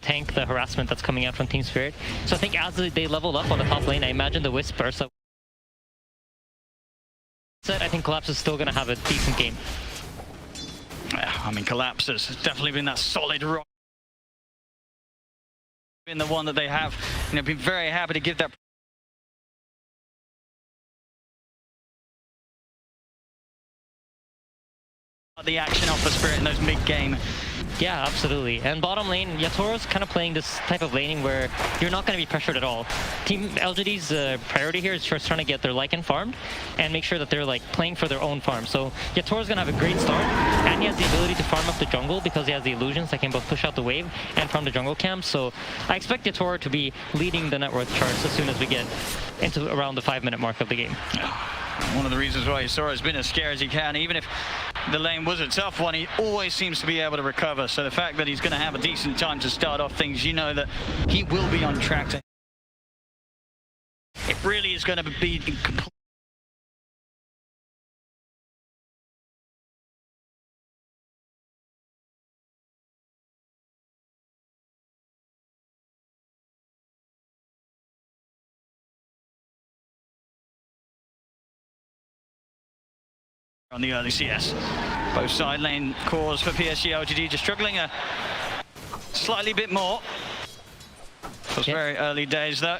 tank the harassment that's coming out from Team Spirit. So I think as they level up on the top lane, I imagine the Wisp bursts up. I think Collapse is still going to have a decent game. I mean, Collapse has definitely been that solid rock. Been the one that they have, been very happy to give that. The action off the Spirit in those mid-game. Yeah, absolutely. And bottom lane, Yatoro's kind of playing this type of laning where you're not going to be pressured at all. Team LGD's priority here is just trying to get their Lycan farmed and make sure that they're like playing for their own farm. So Yatoro's going to have a great start, and he has the ability to farm up the jungle because he has the illusions that can both push out the wave and farm the jungle camp. So I expect Yatoro to be leading the net worth charts as soon as we get into around the 5-minute mark of the game. One of the reasons why Yatoro's been as scared as he can, even if the lane was a tough one, he always seems to be able to recover. So the fact that he's going to have a decent time to start off things, you know that he will be on track to. It really is going to be complete. On the early CS. Both side lane cores for PSG.LGD just struggling a slightly bit more. Those very early days though.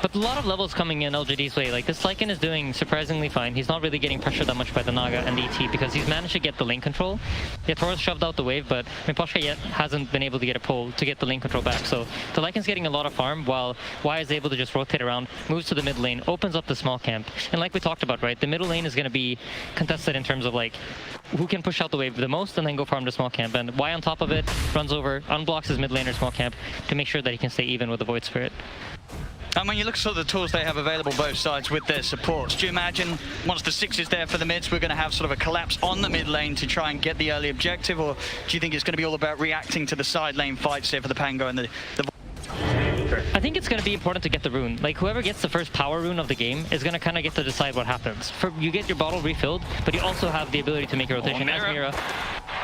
But a lot of levels coming in LGD's way. Like, this Lycan is doing surprisingly fine. He's not really getting pressured that much by the Naga and the ET because he's managed to get the lane control. Yatoro's shoved out the wave, but Miposhka yet hasn't been able to get a pull to get the lane control back. So the Lycan's getting a lot of farm while Y is able to just rotate around, moves to the mid lane, opens up the small camp. And like we talked about, right, the middle lane is going to be contested in terms of like who can push out the wave the most and then go farm the small camp. And Y on top of it runs over, unblocks his mid laner small camp to make sure that he can stay even with the Void Spirit. And when you look at sort of the tools they have available both sides with their supports, do you imagine once the 6 is there for the mids, we're going to have sort of a collapse on the mid lane to try and get the early objective? Or do you think it's going to be all about reacting to the side lane fights here for the Pango and the I think it's going to be important to get the rune. Like, whoever gets the first power rune of the game is going to kind of get to decide what happens. You get your bottle refilled, but you also have the ability to make a rotation. As Mira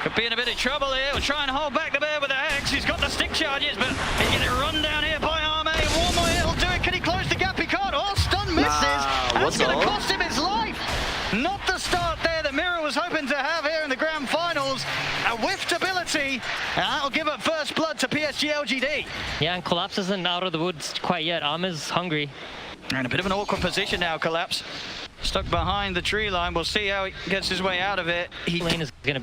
could be in a bit of trouble here. We'll try and hold back the bear with the Hex. He's got the stick charges, but he's getting run down here by Arme. One more hit will do it. Can he close the gap? He can't. Oh, stun misses. That's going to cost him his life. Not the start there that Mira was hoping to have here in the grand finals. A whiffed ability, and that'll give up first blood to PSG.LGD. Yeah, and Collapse isn't out of the woods quite yet. Arme's hungry. And a bit of an awkward position now, Collapse. Stuck behind the tree line. We'll see how he gets his way out of it. He lane is going to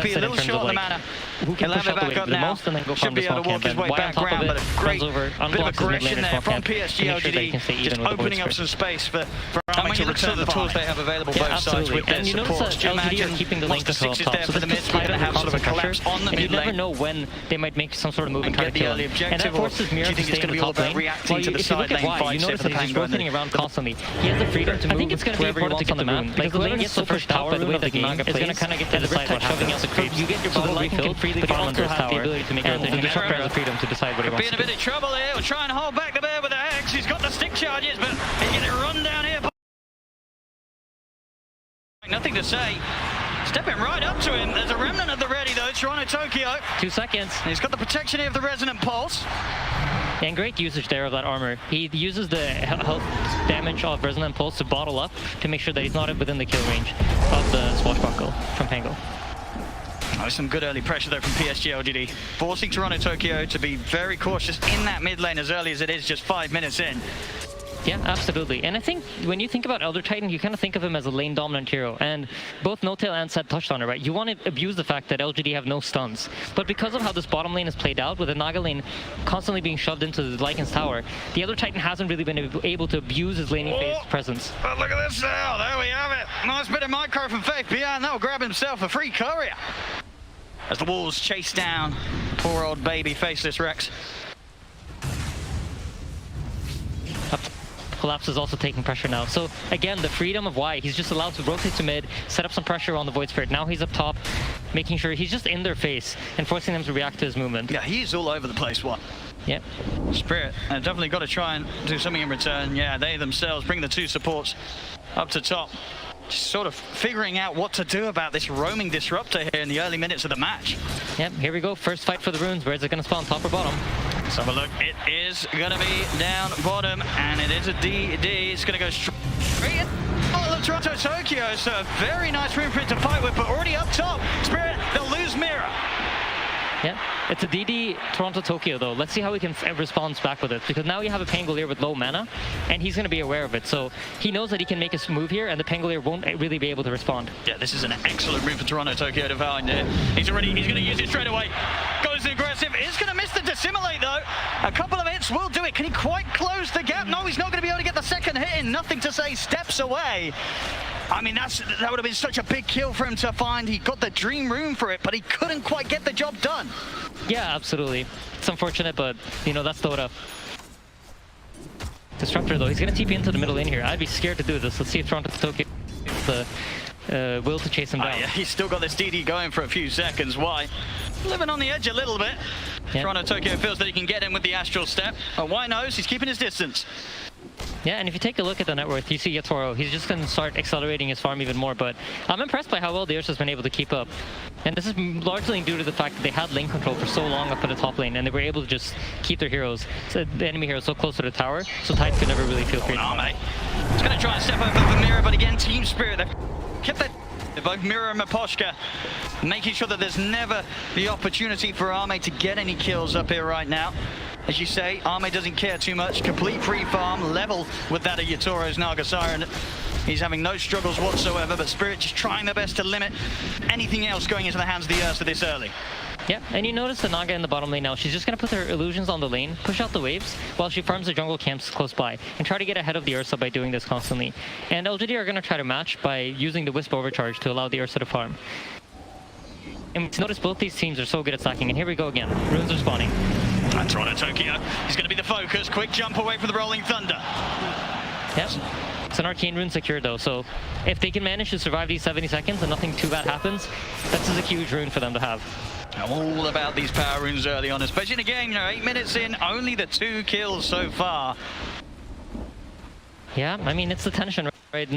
be a little short on the mana. Who can push out the wave the most and then go should be able to walk his way back around, but a great bit of aggression there from PSG.LGD, just opening up some space for Arme to return the tools they have available both sides with their supports. Do you imagine keeping the lane control up top, so for the mids, we're going to have sort of a collapse on the mid lane. You never know when they might make some sort of move and try to kill him. And that forces Mira to stay in the top lane. Well, if you look at Y, you notice that he's just rotating around constantly. He has the freedom to move. I think it's going to be important to get the map. Like, whoever gets the first power rune of the game is going to kind of get to decide what happens. You get your bottle refilled, but you also have the ability to make a rotation. The Disruptor has the freedom to decide what he wants to do. Be in a bit of trouble here. We'll try and hold back the bear with the Hex. He's got the stick charges, but he's getting run down here. Nothing to say. Stepping right up to him. There's a remnant of the ready though. Toronto Tokyo. 2 seconds. And he's got the protection here of the Resonant Pulse. And great usage there of that armor. He uses the health damage of Resonant Pulse to bottle up to make sure that he's not within the kill range of the Swashbuckle from Pango. Oh, some good early pressure though from PSG.LGD, forcing Toronto Tokyo to be very cautious in that mid lane as early as it is, just 5 minutes in. Yeah, absolutely. And I think when you think about Elder Titan, you kind of think of him as a lane dominant hero. And both No-Tail and Seth touched on it, right? You want to abuse the fact that LGD have no stuns. But because of how this bottom lane is played out, with the Naga lane constantly being shoved into the Lycan's tower, the Elder Titan hasn't really been able to abuse his laning phase presence. But look at this now. There we have it. Nice bit of micro from Faith Beyond. That'll grab himself a free courier. As the walls chase down poor old baby faceless Rex. Collapse is also taking pressure now. So again, the freedom of Y, he's just allowed to rotate to mid, set up some pressure on the Void Spirit. Now he's up top, making sure he's just in their face and forcing them to react to his movement. Yeah, he's all over the place, what? Yeah. Spririt, definitely got to try and do something in return. Yeah, they themselves bring the 2 supports up to top. Just sort of figuring out what to do about this roaming disruptor here in the early minutes of the match. Yep, here we go. First fight for the runes. Where is it going to spawn, top or bottom? Let's have a look. It is going to be down bottom, and it is a DD. It's going to go straight in. Oh, Toronto Tokyo, so a very nice room for it to fight with, but already up top, Spririt, they'll lose Mira. Yeah, it's a DD Toronto Tokyo though. Let's see how he can respond back with it, because now you have a Pangolier with low mana, and he's going to be aware of it. So he knows that he can make a move here, and the Pangolier won't really be able to respond. Yeah, this is an excellent room for Toronto Tokyo to find it. He's going to use it straight away. Goes aggressive. Is going to miss the dissimilate though. A couple of hits will do it. Can he quite close the gap? No, he's not going to be able to get the second hit in. Nothing to say, steps away. I mean, that would have been such a big kill for him to find. He got the dream room for it, but he couldn't quite get the job done. Yeah, absolutely. It's unfortunate, but, you know, that's Dota. Disruptor, though, he's going to TP into the middle lane here. I'd be scared to do this. Let's see if Toronto Tokyo has the will to chase him down. Yeah, he's still got this DD going for a few seconds. Why? Living on the edge a little bit. Yep. Toronto Tokyo feels that he can get in with the Astral Step. But why knows? He's keeping his distance. Yeah, and if you take a look at the net worth, you see Yatoro, he's just going to start accelerating his farm even more, but I'm impressed by how well the Ursa's been able to keep up. And this is largely due to the fact that they had lane control for so long up at the top lane, and they were able to just keep their heroes, so the enemy heroes, so close to the tower, so Tide could never really feel free. Oh, mate. He's going to try and step over for Mira, but again, Team Spirit, they've kept that. Both Mira and Maposhka making sure that there's never the opportunity for Arme to get any kills up here right now. As you say, Arme doesn't care too much. Complete free farm, level with that of Yatoro's Naga Siren. He's having no struggles whatsoever, but Spirit just trying their best to limit anything else going into the hands of the Ursa this early. Yeah, and you notice the Naga in the bottom lane now. She's just going to put her illusions on the lane, push out the waves, while she farms the jungle camps close by, and try to get ahead of the Ursa by doing this constantly. And LGD are going to try to match by using the Wisp Overcharge to allow the Ursa to farm. And notice both these teams are so good at stacking, and here we go again. Runes are spawning. And Toronto Tokyo is going to be the focus. Quick jump away from the Rolling Thunder. Yep. It's an Arcane Rune secure though, so if they can manage to survive these 70 seconds and nothing too bad happens, this is a huge rune for them to have. I'm all about these power runes early on, especially in a game, you know, 8 minutes in, only the 2 kills so far. Yeah, I mean, it's the tension, right?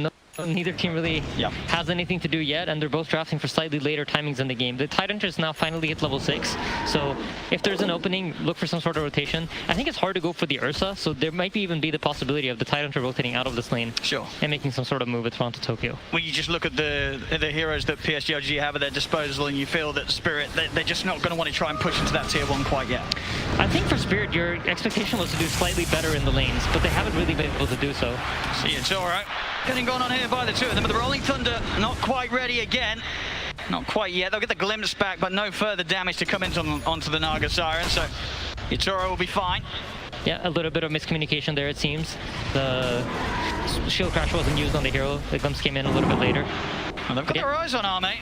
Neither team really has anything to do yet, and they're both drafting for slightly later timings in the game. The Tidehunters now finally hit level 6, so if there's an opening, look for some sort of rotation. I think it's hard to go for the Ursa, so there might even be the possibility of the Tidehunter rotating out of this lane and making some sort of move with Toronto Tokyo. When you just look at the heroes that PSG.LGD have at their disposal, and you feel that Spirit, they're just not going to want to try and push into that tier 1 quite yet. I think for Spirit, your expectation was to do slightly better in the lanes, but they haven't really been able to do so. See, it's all right. Getting gone on here by the two of them, but the Rolling Thunder not quite ready again. Not quite yet. They'll get the glimpse back, but no further damage to come onto the Naga Siren, so Yatoro will be fine. Yeah, a little bit of miscommunication there, it seems. The shield crash wasn't used on the hero. The glimpse came in a little bit later. Well, they've got their eyes on Arme.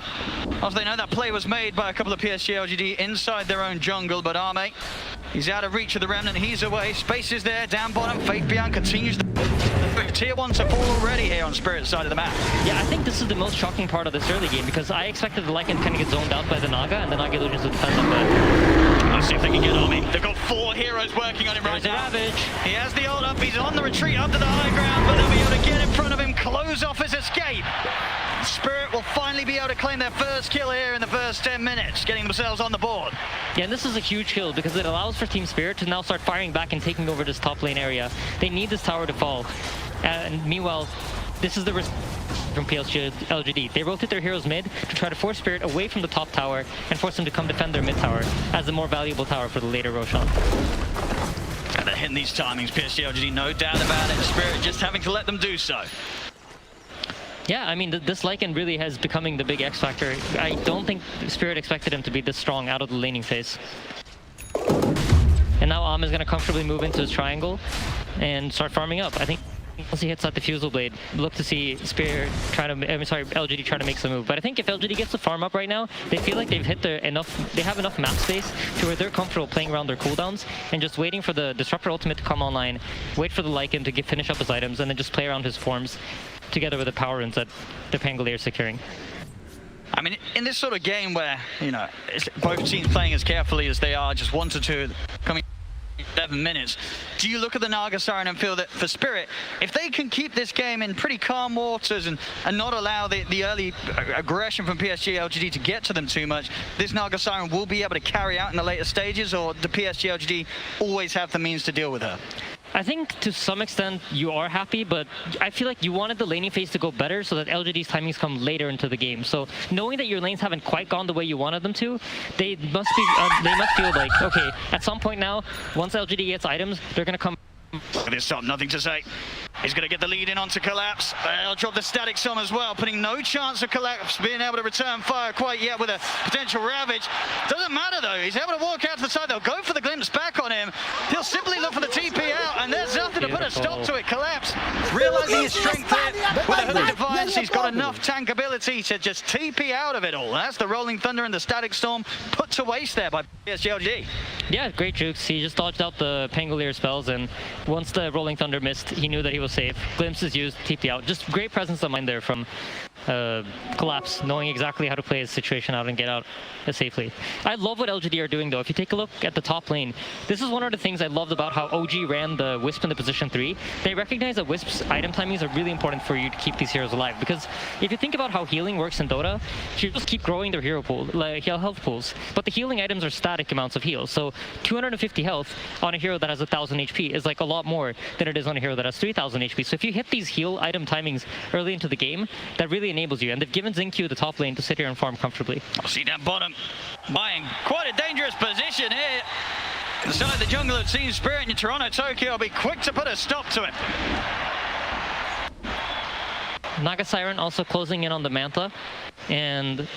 Also, they know that play was made by a couple of PSG.LGD inside their own jungle, but Arme, he's out of reach of the Remnant. He's away. Space is there, down bottom. Faith Beyond continues the tier 1 support already here on Spirit's side of the map. Yeah, I think this is the most shocking part of this early game, because I expected the Lycan kind of get zoned out by the Naga, and the Naga Illusions would defend them, but... Let's see if they can get Arme. They've got 4 heroes working on him right now. Ravage. He has the ult up. He's on the retreat up to the high ground, but they'll be able to get in front of him, close off his escape. Spirit will finally be able to claim their first kill here in the first 10 minutes, getting themselves on the board. Yeah, and this is a huge kill because it allows for Team Spirit to now start firing back and taking over this top lane area. They need this tower to fall. And meanwhile, this is the risk from PSG.LGD. They rotate their heroes mid to try to force Spirit away from the top tower and force them to come defend their mid tower as the more valuable tower for the later Roshan. And they're hitting these timings, PSG.LGD, no doubt about it. Spirit just having to let them do so. Yeah, I mean, this Lycan really has becoming the big X factor. I don't think Spirit expected him to be this strong out of the laning phase. And now is going to comfortably move into his triangle and start farming up. I think once he hits that Diffusal Blade, look to see Spirit try to, LGD try to make some move. But I think if LGD gets the farm up right now, they feel like they've hit they have enough map space to where they're comfortable playing around their cooldowns and just waiting for the Disruptor ultimate to come online, wait for the Lycan to finish up his items, and then just play around his forms together with the power runes that the Pangolier is securing. I mean, in this sort of game where, you know, both teams playing as carefully as they are, just 1 to 2 coming 7 minutes. Do you look at the Naga Siren and feel that for Spirit, if they can keep this game in pretty calm waters and not allow the early aggression from PSG.LGD to get to them too much, this Naga Siren will be able to carry out in the later stages, or do PSG.LGD always have the means to deal with her? I think to some extent you are happy, but I feel like you wanted the laning phase to go better so that LGD's timings come later into the game. So knowing that your lanes haven't quite gone the way you wanted them to, they must feel like, okay, at some point now, once LGD gets items, they're gonna come. Look at this top, nothing to say. He's going to get the lead in onto Collapse. He'll drop the static storm as well, putting no chance of Collapse being able to return fire quite yet with a potential Ravage. Doesn't matter though, he's able to walk out to the side. They'll go for the glimpse back on him. He'll simply look for the TP out, and there's nothing to put a stop to it. Collapse, realizing his strength here with a Hood Defiance, he's got enough tank ability to just TP out of it all. That's the Rolling Thunder and the Static Storm put to waste there by PSG.LGD. Yeah, great jukes. He just dodged out the Pangolier spells, and once the Rolling Thunder missed, he knew that he was safe. Glimpse is used, TP out. Just great presence of mind there from Collapse, knowing exactly how to play his situation out and get out safely. I love what LGD are doing though. If you take a look at the top lane, this is one of the things I loved about how OG ran the Wisp into position 3. They recognize that Wisp's item timings are really important for you to keep these heroes alive, because if you think about how healing works in Dota, you just keep growing their hero pool, like health pools, but the healing items are static amounts of heals. So 250 health on a hero that has 1000 HP is like a lot more than it is on a hero that has 3000 HP. So if you hit these heal item timings early into the game, that really enables you, and they've given Xingqiu the top lane to sit here and farm comfortably. I'll see down bottom, buying quite a dangerous position here. Inside the jungle, it seems Spririt in Toronto, Tokyo will be quick to put a stop to it. Naga Siren also closing in on the Mantha, and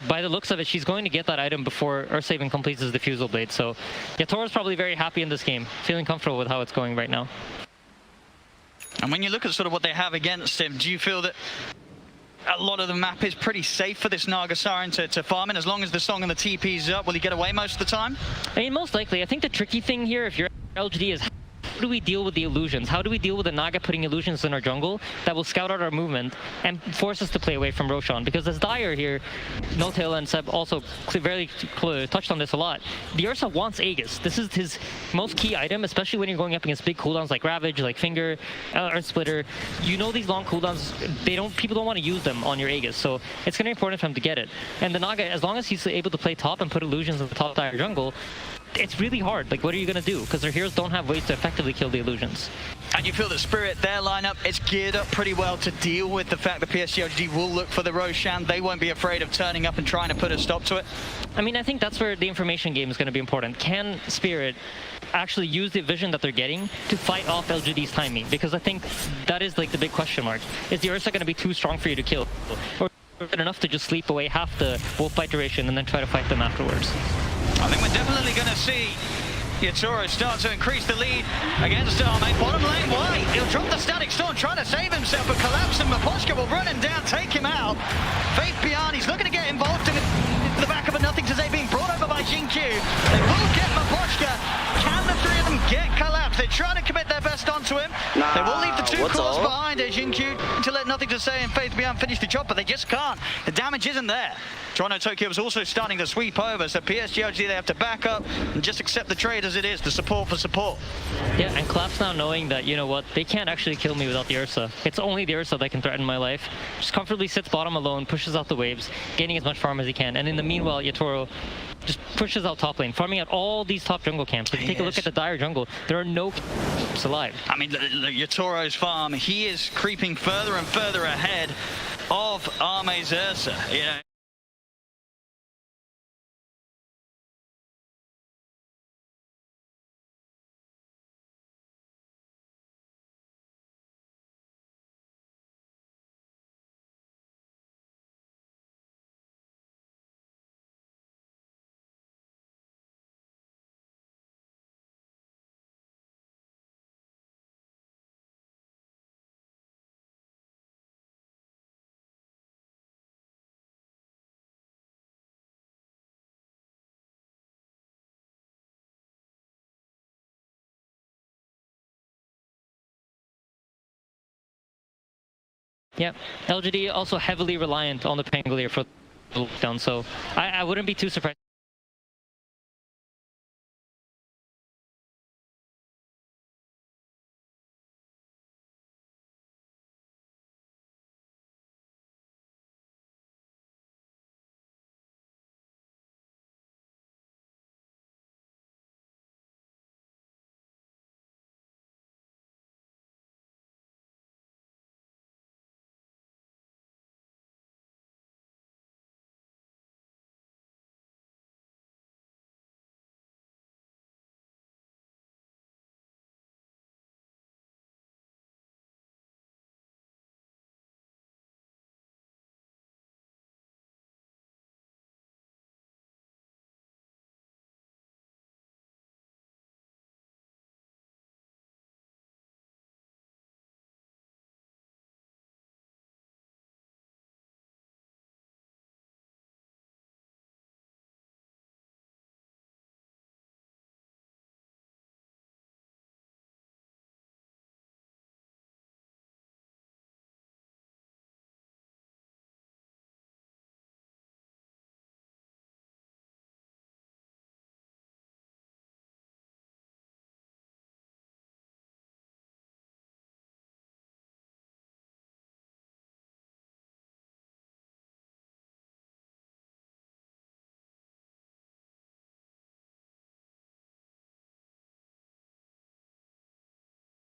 by the looks of it, she's going to get that item before Ursa even completes his Diffusal Blade. So yeah, Toro's probably very happy in this game, feeling comfortable with how it's going right now. And when you look at sort of what they have against him, do you feel that a lot of the map is pretty safe for this Naga Siren to farm in? As long as the Song and the TP's up, will he get away most of the time? I mean, most likely. I think the tricky thing here, if you're LGD, is how do we deal with the illusions? How do we deal with the Naga putting illusions in our jungle that will scout out our movement and force us to play away from Roshan? Because as Dyer here, No-Tail and Seb also very touched on this a lot, the Ursa wants Aegis. This is his most key item, especially when you're going up against big cooldowns like Ravage, like Finger, Earth Splitter. You know these long cooldowns, people don't want to use them on your Aegis, so it's going to be important for him to get it. And the Naga, as long as he's able to play top and put illusions in the top Dyer jungle, it's really hard. Like, what are you going to do? Because their heroes don't have ways to effectively kill the illusions. And you feel that Spirit, their lineup, is geared up pretty well to deal with the fact that PSG.LGD will look for the Roshan. They won't be afraid of turning up and trying to put a stop to it. I mean, I think that's where the information game is going to be important. Can Spirit actually use the vision that they're getting to fight off LGD's timing? Because I think that is like the big question mark. Is the Ursa going to be too strong for you to kill? Or is it enough to just sleep away half the wolf fight duration and then try to fight them afterwards? I think we're definitely going to see Yatoro start to increase the lead against Arme. Bottom lane wide. He'll drop the Static Storm, trying to save himself, but Collapse and Maposhka will run him down, take him out. Faith Beyond, he's looking to get involved in the back of a nothing to say, being brought over by Xingqiu. They will get Maposhka. Can the three of them get Collapse? They're trying to commit their best onto him. They will leave the two cores behind as Xingqiu to let Nothing to Say and Faith Beyond finish the job, but they just can't. The damage isn't there. Toronto Tokyo was also starting to sweep over, so PSG.LGD, they have to back up and just accept the trade as it is, the support for support. Yeah, and Collapse now knowing that, you know what, they can't actually kill me without the Ursa. It's only the Ursa that can threaten my life. Just comfortably sits bottom alone, pushes out the waves, gaining as much farm as he can, and in the meanwhile, Yatoro just pushes out top lane, farming out all these top jungle camps. If you take a look at the Dire jungle, there are no camps alive. I mean, Yatoro's farm, he is creeping further and further ahead of Arme's Ursa, you know. Yeah, LGD also heavily reliant on the Pangolier for the lockdown, so I wouldn't be too surprised.